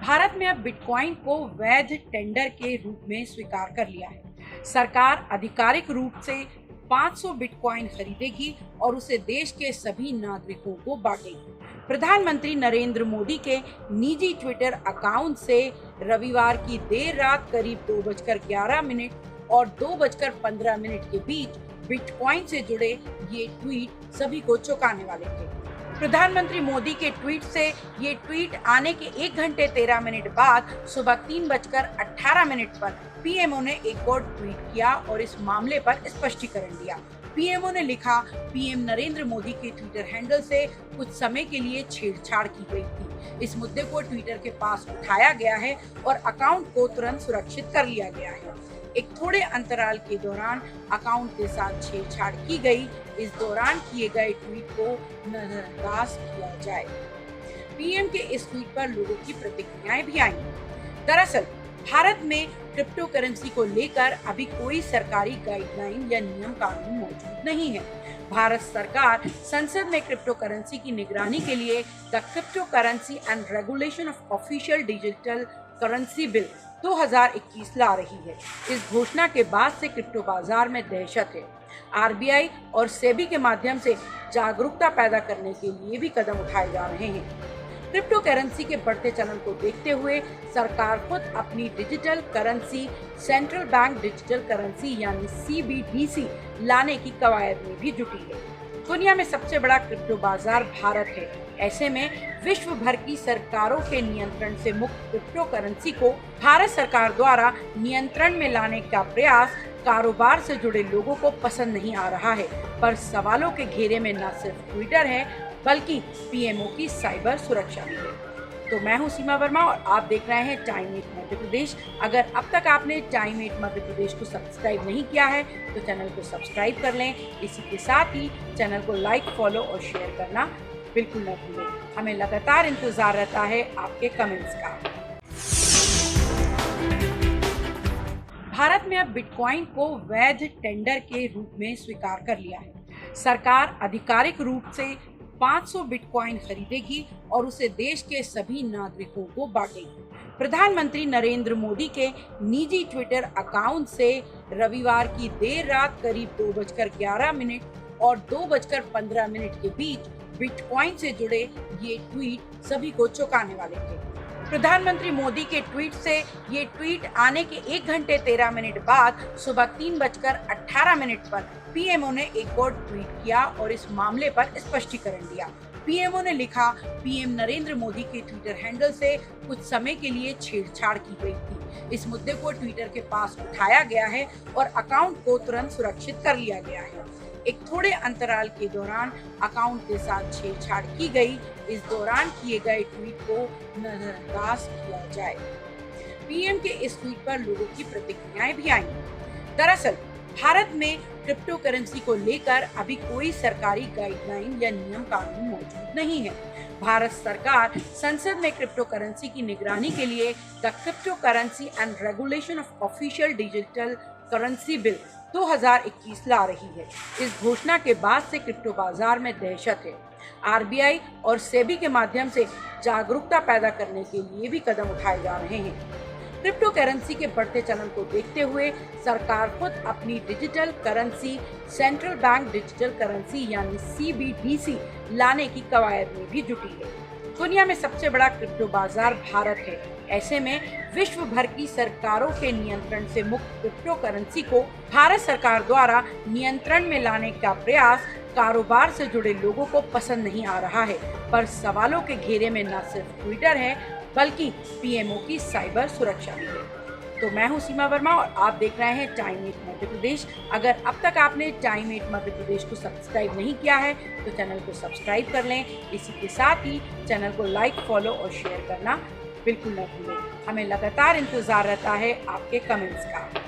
भारत में अब बिटकॉइन को वैध टेंडर के रूप में स्वीकार कर लिया है। सरकार आधिकारिक रूप से 500 बिटकॉइन खरीदेगी और उसे देश के सभी नागरिकों को बांटेगी। प्रधानमंत्री नरेंद्र मोदी के निजी ट्विटर अकाउंट से रविवार की देर रात करीब 2:11 और 2:15 के बीच बिटकॉइन से जुड़े ये ट्वीट सभी को चौंकाने वाले थे। प्रधानमंत्री मोदी के ट्वीट से ये ट्वीट आने के 1 घंटे 13 मिनट बाद सुबह 3:18 पर पीएमओ ने एक और ट्वीट किया और इस मामले पर स्पष्टीकरण दिया। पीएमओ ने लिखा, पीएम नरेंद्र मोदी के ट्विटर हैंडल से कुछ समय के लिए छेड़छाड़ की गई थी। इस मुद्दे को ट्विटर के पास उठाया गया है और अकाउंट को तुरंत सुरक्षित कर लिया गया है। एक थोड़े अंतराल के दौरान अकाउंट के साथ छेड़छाड़ की गई। इस दौरान किए गए ट्वीट को नजरअंदाज किया जाए। पीएम के इस ट्वीट पर लोगों की प्रतिक्रियाएं भी आई। दरअसल भारत में क्रिप्टो करेंसी को लेकर अभी कोई सरकारी गाइडलाइन या नियम कानून मौजूद नहीं है। भारत सरकार संसद में क्रिप्टो करेंसी की निगरानी के लिए the crypto currency and regulation of official digital currency bill 2021 ला रही है। इस घोषणा के बाद से क्रिप्टो बाजार में दहशत है। आरबीआई और सेबी के माध्यम से जागरूकता पैदा करने के लिए भी कदम उठाए जा रहे हैं। क्रिप्टो करेंसी के बढ़ते चलन को देखते हुए सरकार खुद अपनी digital currency central bank digital currency यानी CBDC लाने की कवायद में भी जुटी है। दुनिया में सबसे बड़ा क्रिप्टो बाजार भारत है। ऐसे में विश्व भर की सरकारों के नियंत्रण से मुक्त क्रिप्टो करेंसी को भारत सरकार द्वारा नियंत्रण में लाने का प्रयास कारोबार से जुड़े लोगों को पसंद नहीं आ रहा है। पर सवालों के घेरे में न सिर्फ ट्विटर है बल्कि पीएमओ की साइबर सुरक्षा भी है। तो मैं हूं सीमा वर्मा और आप देख रहे हैं टाइम 8 मध्य प्रदेश। अगर अब तक आपने टाइम 8 मध्य प्रदेश को सब्सक्राइब नहीं किया है तो चैनल को सब्सक्राइब कर लें। इसी के साथ ही चैनल को लाइक, फॉलो और शेयर करना बिल्कुल न भूलें। हमें लगातार इंतजार रहता है आपके कमेंट्स का। भारत में अब बिटकॉइन को वैध टेंडर के रूप में स्वीकार कर लिया है। सरकार आधिकारिक रूप से 500 बिटकॉइन खरीदेगी और उसे देश के सभी नागरिकों को बांटेगी। प्रधानमंत्री नरेंद्र मोदी के निजी ट्विटर अकाउंट से रविवार की देर रात करीब 2:11 और 2:15 के बीच बिटकॉइन से जुड़े ये ट्वीट सभी को चौंकाने वाले थे। प्रधानमंत्री मोदी के ट्वीट से ये ट्वीट आने के 1 घंटे 13 मिनट बाद सुबह 3:18 पर पीएमओ ने एक और ट्वीट किया और इस मामले पर स्पष्टीकरण दिया। पीएमओ ने लिखा, पीएम नरेंद्र मोदी के ट्विटर हैंडल से कुछ समय के लिए छेड़छाड़ की गई थी। इस मुद्दे को ट्विटर के पास उठाया गया है और अकाउंट को तुरंत सुरक्षित कर लिया गया है। एक थोड़े अंतराल के दौरान अकाउंट के साथ छेड़छाड़ की गई। इस दौरान किए गए ट्वीट को नजरअंदाज किया जाए। पीएम के इस ट्वीट पर लोगों की प्रतिक्रियाएं भी आई। दरअसल भारत में क्रिप्टो करेंसी को लेकर अभी कोई सरकारी गाइडलाइन या नियम कानून मौजूद नहीं है। भारत सरकार संसद में क्रिप्टो करेंसी की निगरानी के लिए the crypto currency and regulation of official digital currency bill 2021 ला रही है। इस घोषणा के बाद से क्रिप्टो बाजार में दहशत है। आरबीआई और सेबी के माध्यम से जागरूकता पैदा करने के लिए भी कदम उठाए जा रहे हैं। क्रिप्टो करेंसी के बढ़ते चलन को देखते हुए सरकार खुद अपनी digital currency central bank digital currency यानी CBDC लाने की कवायद में भी जुटी है। दुनिया में सबसे बड़ा क्रिप्टो बाजार भारत है। ऐसे में विश्व भर की सरकारों के नियंत्रण से मुक्त क्रिप्टो करेंसी को भारत सरकार द्वारा नियंत्रण में लाने का प्रयास कारोबार से जुड़े लोगों को पसंद नहीं आ रहा है। पर सवालों के घेरे में न सिर्फ ट्विटर है बल्कि पीएमओ की साइबर सुरक्षा भी है। तो मैं हूं सीमा वर्मा और आप देख रहे हैं टाइम 8 मध्य प्रदेश। अगर अब तक आपने टाइम 8 मध्य प्रदेश को सब्सक्राइब नहीं किया है तो चैनल को सब्सक्राइब कर लें। इसी के साथ ही चैनल को लाइक, फॉलो और शेयर करना बिल्कुल न भूलें। हमें लगातार इंतजार रहता है आपके कमेंट्स का।